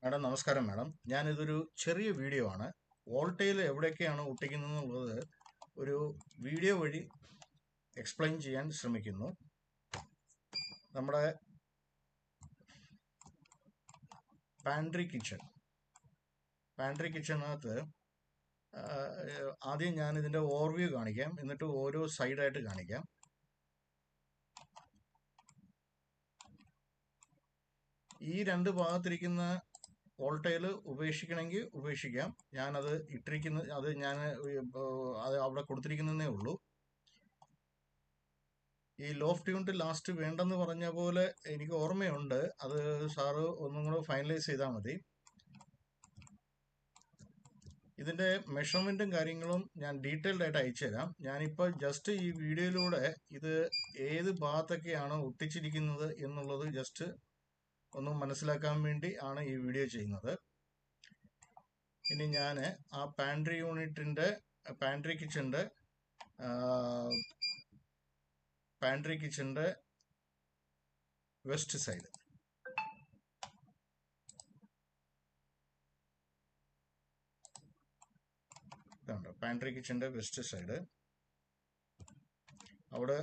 Madam നമസ്കാരം madam. ഞാനിതൊരു ചെറിയ വീഡിയോ ആണ്. വോൾട്ടയിൽ എവിടെയൊക്കെയാണ് ഒട്ടിക്കുന്നതെന്നുള്ളത് ഒരു വീഡിയോ വഴി എക്സ്പ്ലെയിൻ ചെയ്യാൻ ശ്രമിക്കുന്നു. നമ്മുടെ പാൻട്രി കിച്ചണിനകത്ത് ആദ്യം ഞാൻ ഇതിൻ്റെ ഓവർവ്യൂ കാണിക്കാം, എന്നിട്ട് ഓരോ സൈഡായിട്ട് കാണിക്കാം. ഈ രണ്ട് ഭാഗത്തിരിക്കുന്ന വോൾട്ടയിൽ ഉപേക്ഷിക്കണമെങ്കിൽ ഉപേക്ഷിക്കാം. ഞാനത് അത് അവിടെ കൊടുത്തിരിക്കുന്നതേ ഉള്ളൂ. ഈ ലോഫ്റ്റ് യൂണിറ്റ് ലാസ്റ്റ് വേണ്ടെന്ന് പറഞ്ഞ പോലെ എനിക്ക് ഓർമ്മയുണ്ട്. അത് സാറ് ഒന്നും കൂടെ ഫൈനലൈസ് ചെയ്താൽ മതി. ഇതിൻ്റെ മെഷർമെൻറ്റും കാര്യങ്ങളും ഞാൻ ഡീറ്റെയിൽഡ് ആയിട്ട് അയച്ചു തരാം. ഞാനിപ്പോൾ ജസ്റ്റ് ഈ വീഡിയോയിലൂടെ ഇത് ഏത് ഭാഗത്തൊക്കെയാണ് ഒട്ടിച്ചിരിക്കുന്നത് എന്നുള്ളത് ജസ്റ്റ് ഒന്ന് മനസ്സിലാക്കാൻ വേണ്ടി ആണ് ഈ വീഡിയോ ചെയ്യുന്നത്. ഇനി ഞാൻ ആ പാൻട്രി കിച്ചൻ്റെ വെസ്റ്റ് സൈഡ്, ഇതുണ്ട് പാൻട്രി കിച്ചൻ്റെ വെസ്റ്റ് സൈഡ്. അവിടെ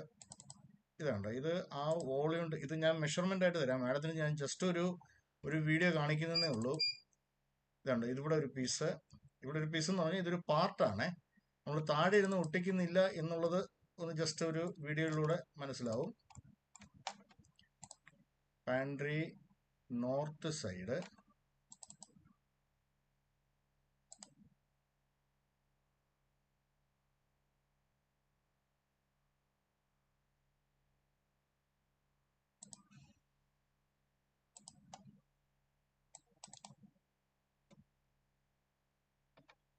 ഇതുണ്ട്. ഇത് ആ വോളിയുണ്ട്. ഇത് ഞാൻ മെഷർമെൻ്റ് ആയിട്ട് തരാം മാഡത്തിന്. ഞാൻ ജസ്റ്റ് ഒരു വീഡിയോ കാണിക്കുന്നതേ ഉള്ളൂ. ഇതുണ്ട്. ഇവിടെ ഒരു പീസ് എന്ന് പറഞ്ഞാൽ ഇതൊരു പാർട്ടാണ്. നമ്മൾ താഴെ ഇരുന്ന് ഒട്ടിക്കുന്നില്ല എന്നുള്ളത് ഒന്ന് ജസ്റ്റ് ഒരു വീഡിയോയിലൂടെ മനസ്സിലാവും. പാൻട്രി നോർത്ത് സൈഡ്,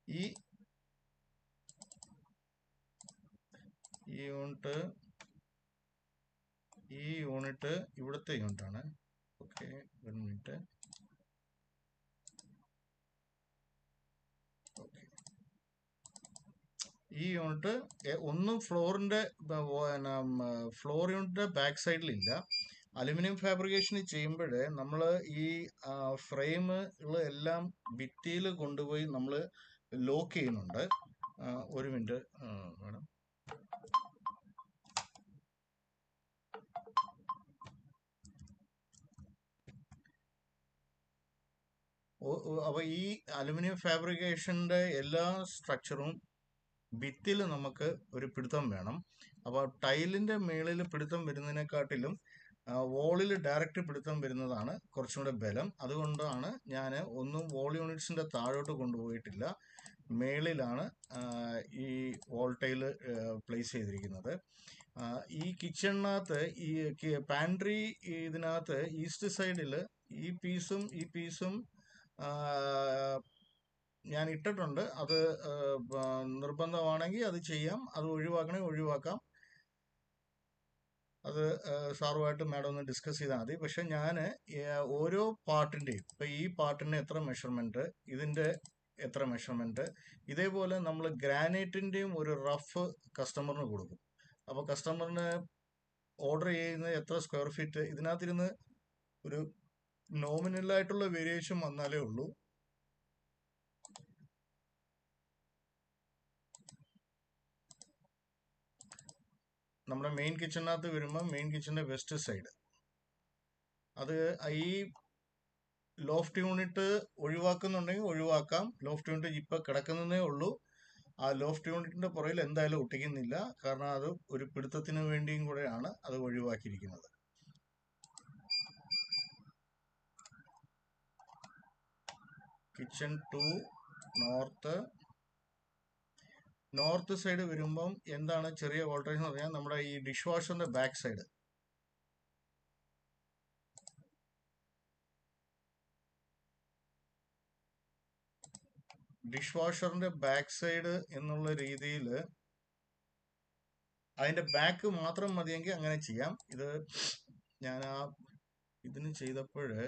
ഈ യൂണിറ്റ് ഇവിടുത്തെ യൂണിറ്റാണ്. ഓക്കെ, ഒരു മിനിറ്റ്. ഓക്കെ, ഈ യൂണിറ്റ് ഒന്നും ഫ്ലോർ യൂണിറ്റിന്റെ ബാക്ക് സൈഡിലില്ല. അലുമിനിയം ഫാബ്രിക്കേഷൻ ചെയ്യുമ്പോൾ നമ്മൾ ഈ ഫ്രെയിമുകൾ എല്ലാം ഭിത്തിയിൽ കൊണ്ടുപോയി നമ്മൾ ലോക്ക് ചെയ്യുന്നുണ്ട്. ഒരു മിനിറ്റ് മാഡം. അപ്പോൾ ഈ അലുമിനിയം ഫാബ്രിക്കേഷൻ്റെ എല്ലാ സ്ട്രക്ചറും ഭിത്തിയിൽ നമുക്ക് ഒരു പിടുത്തം വേണം. അപ്പോൾ ടൈലിൻ്റെ മേളിൽ പിടുത്തം വരുന്നതിനെക്കാട്ടിലും വോളിൽ ഡയറക്റ്റ് പിടുത്തം വരുന്നതാണ് കുറച്ചും കൂടെ ബലം. അതുകൊണ്ടാണ് ഞാൻ ഒന്നും വോൾ യൂണിറ്റ്സിൻ്റെ താഴോട്ട് കൊണ്ടുപോയിട്ടില്ല, മേളിലാണ് ഈ വോൾ ടൈൽ പ്ലേസ് ചെയ്തിരിക്കുന്നത്. ഈ കിച്ചണിനകത്ത് ഈ പാൻട്രി ഇതിനകത്ത് ഈസ്റ്റ് സൈഡിൽ ഈ പീസും ഞാൻ ഇട്ടിട്ടുണ്ട്. അത് നിർബന്ധമാണെങ്കിൽ അത് ചെയ്യാം, അത് ഒഴിവാക്കണമെങ്കിൽ ഒഴിവാക്കാം. അത് സാറുമായിട്ട് മാഡം ഒന്ന് ഡിസ്കസ് ചെയ്താൽ മതി. പക്ഷെ ഞാൻ ഓരോ പാർട്ടിൻ്റെയും, ഇപ്പം ഈ പാർട്ടിന് എത്ര മെഷർമെൻറ്റ്, ഇതിൻ്റെ എത്ര മെഷർമെൻറ്റ്, ഇതേപോലെ നമ്മൾ ഗ്രാനൈറ്റിൻ്റെയും ഒരു റഫ് കസ്റ്റമറിന് കൊടുക്കും. അപ്പോൾ കസ്റ്റമറിന് ഓർഡർ ചെയ്യുന്നത് എത്ര സ്ക്വയർ ഫീറ്റ്, ഇതിനകത്തിരുന്ന് ഒരു നോമിനലായിട്ടുള്ള വേരിയേഷൻ വന്നാലേ ഉള്ളൂ. നമ്മുടെ മെയിൻ കിച്ചണിനകത്ത് വരുമ്പോൾ മെയിൻ കിച്ചൻ്റെ വെസ്റ്റ് സൈഡ്, അത് ഈ ലോഫ്റ്റ് യൂണിറ്റ് ഒഴിവാക്കുന്നുണ്ടെങ്കിൽ ഒഴിവാക്കാം. ലോഫ്റ്റ് യൂണിറ്റ് ഇപ്പം കിടക്കുന്നതേ ഉള്ളൂ. ആ ലോഫ്റ്റ് യൂണിറ്റിൻ്റെ പുറകിൽ എന്തായാലും ഒട്ടിക്കുന്നില്ല, കാരണം അത് ഒരു പിടുത്തത്തിന് വേണ്ടിയും കൂടെയാണ് അത് ഒഴിവാക്കിയിരിക്കുന്നത്. കിച്ചൺ ടു നോർത്ത് സൈഡ് വരുമ്പം എന്താണ് ചെറിയ വോൾട്ടേജ് എന്ന് പറഞ്ഞാൽ നമ്മുടെ ഈ ഡിഷ് വാഷറിന്റെ ബാക്ക് സൈഡ്, എന്നുള്ള രീതിയിൽ അതിന്റെ ബാക്ക് മാത്രം മതിയെങ്കിൽ അങ്ങനെ ചെയ്യാം. ഇത് ഞാൻ ഇതിന് ചെയ്തപ്പോഴ്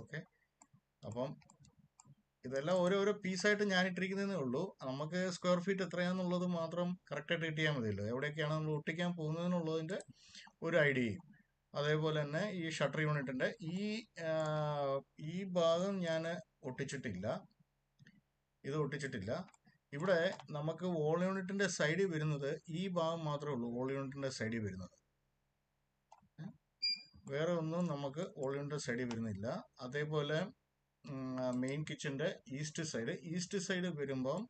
ഓക്കെ. അപ്പം ഇതെല്ലാം ഓരോരോ പീസായിട്ട് ഞാൻ ഇട്ടിരിക്കുന്നതേ ഉള്ളൂ. നമുക്ക് സ്ക്വയർ ഫീറ്റ് എത്രയാണെന്നുള്ളത് മാത്രം കറക്റ്റായിട്ട് കിട്ടിയാൽ മതിയല്ലോ. എവിടെയൊക്കെയാണ് നമ്മൾ ഒട്ടിക്കാൻ പോകുന്നതെന്നുള്ളതിൻ്റെ ഒരു ഐഡിയയും. അതേപോലെ തന്നെ ഈ ഷട്ടർ യൂണിറ്റിൻ്റെ ഈ ഭാഗം ഞാൻ ഒട്ടിച്ചിട്ടില്ല, ഇത് ഒട്ടിച്ചിട്ടില്ല. ഇവിടെ നമുക്ക് വോൾ യൂണിറ്റിൻ്റെ സൈഡിൽ വരുന്നത് ഈ ഭാഗം മാത്രമേ ഉള്ളൂ, വോൾ യൂണിറ്റിൻ്റെ സൈഡിൽ വരുന്നത്. വേറെ ഒന്നും നമുക്ക് വോൾ യൂണിറ്റിൻ്റെ സൈഡിൽ വരുന്നില്ല. അതേപോലെ മെയിൻ കിച്ചന്റെ ഈസ്റ്റ് സൈഡ് വരുമ്പം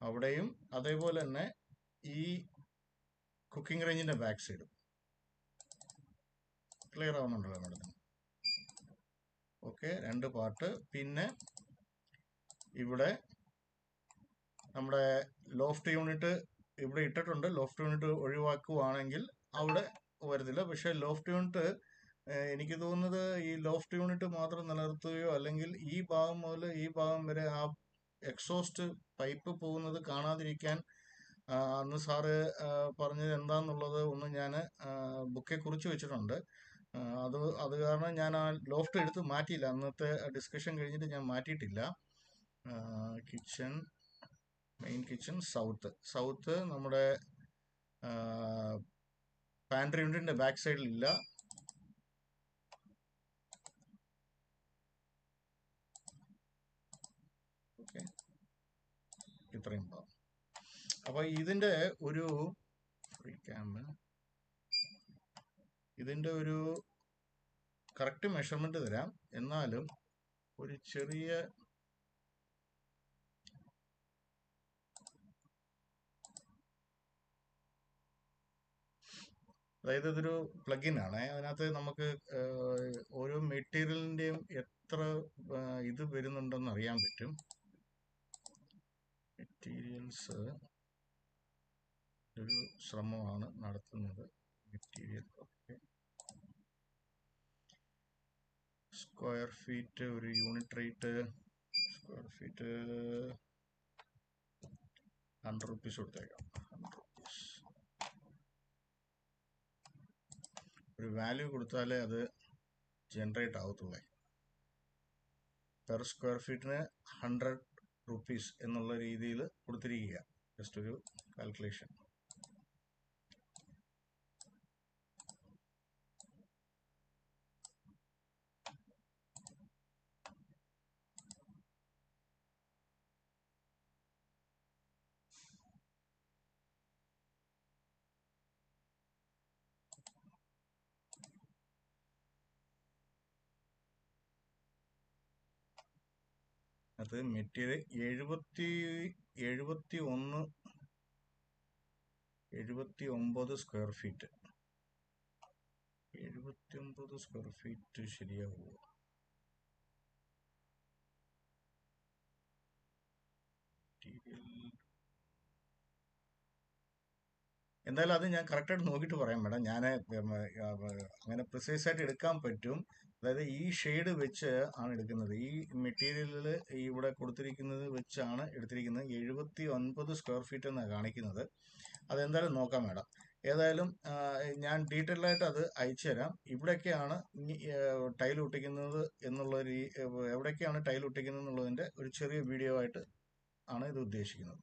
അവിടെയും, അതേപോലെ തന്നെ ഈ കുക്കിംഗ് റേഞ്ചിന്റെ ബാക്ക് സൈഡും. ക്ലിയർ ആവുന്നുണ്ടല്ലോ മാഡത്തിന്? Okay, 2 part. പിന്നെ ഇവിടെ നമ്മുടെ ലോഫ്റ്റ് യൂണിറ്റ് ഇവിടെ ഇട്ടിട്ടുണ്ട്. ലോഫ്റ്റ് യൂണിറ്റ് ഒഴിവാക്കുവാണെങ്കിൽ അവിടെ വരത്തില്ല. പക്ഷെ ലോഫ്റ്റ് യൂണിറ്റ് എനിക്ക് തോന്നുന്നത് ഈ ലോഫ്റ്റ് യൂണിറ്റ് മാത്രം നിലനിർത്തുകയോ അല്ലെങ്കിൽ ഈ ഭാഗം മുതൽ ഈ ഭാഗം വരെ ആ എക്സോസ്റ്റ് പൈപ്പ് പോകുന്നത് കാണാതിരിക്കാൻ അന്ന് സാറ് പറഞ്ഞത് എന്താന്നുള്ളത് ഒന്ന് ഞാൻ ബുക്കെ കുറിച്ച് വെച്ചിട്ടുണ്ട്. അത് കാരണം ഞാൻ ആ ലോഫ്റ്റ് എടുത്ത് മാറ്റിയില്ല. അന്നത്തെ ഡിസ്കഷൻ കഴിഞ്ഞിട്ട് ഞാൻ മാറ്റിയിട്ടില്ല. കിച്ചൺ, മെയിൻ കിച്ചൺ സൗത്ത് നമ്മുടെ പാൻട്രി യൂണിറ്റിന്റെ ബാക്ക് സൈഡിൽ ഇല്ല. ഓക്കെ, ഇത്രയും ഭാഗം. അപ്പൊ ഇതിന്റെ ഒരു ഫ്രീ ക്യാമറ, ഇതിന്റെ ഒരു കറക്റ്റ് മെഷർമെന്റ് തരാം. എന്നാലും ഒരു ചെറിയ അതായത് ഇതൊരു പ്ലഗിൻ ആണ്. അതിനകത്ത് നമുക്ക് ഓരോ മെറ്റീരിയലിന്റെയും എത്ര ഇത് വരുന്നുണ്ടെന്ന് അറിയാൻ പറ്റും. മെറ്റീരിയൽസ് ഒരു ശ്രമമാണ് നടത്തുന്നത്. മെറ്റീരിയൽ സ്ക്വയർ ഫീറ്റ്, ഒരു unit rate square feet 100 rupees കൊടുത്തേക്കാം. 100 rupees ഒരു വാല്യൂ കൊടുത്താലേ അത് ജനറേറ്റ് ആവത്തുള്ളേ. പെർ സ്ക്വയർ ഫീറ്റിന് 100 rupees എന്നുള്ള രീതിയിൽ കൊടുത്തിരിക്കുക. ജസ്റ്റ് ഒരു കാൽക്കുലേഷൻ. അത് material 79 square feet. 79 square feet ശരിയാവുമോ? എന്തായാലും അത് ഞാൻ കറക്റ്റായിട്ട് നോക്കിയിട്ട് പറയാം മാഡം. ഞാൻ അങ്ങനെ പ്രിസൈസ് ആയിട്ട് എടുക്കാൻ പറ്റും. അതായത് ഈ ഷെയ്ഡ് വെച്ച് ആണ് എടുക്കുന്നത്. ഈ മെറ്റീരിയലിൽ ഇവിടെ കൊടുത്തിരിക്കുന്നത് വെച്ചാണ് എടുത്തിരിക്കുന്നത്. 79 സ്ക്വയർ ഫീറ്റ് എന്നാണ് കാണിക്കുന്നത്. അതെന്തായാലും നോക്കാം മാഡം. ഏതായാലും ഞാൻ ഡീറ്റെയിൽ ആയിട്ട് അത് അയച്ചു തരാം. ഇവിടെയൊക്കെയാണ് ടൈൽ ഒട്ടിക്കുന്നത് എന്നുള്ളൊരു എവിടെയൊക്കെയാണ് ടൈൽ ഒട്ടിക്കുന്നത് എന്നുള്ളതിൻ്റെ ഒരു ചെറിയ വീഡിയോ ആയിട്ട് ആണ് ഇത് ഉദ്ദേശിക്കുന്നത്.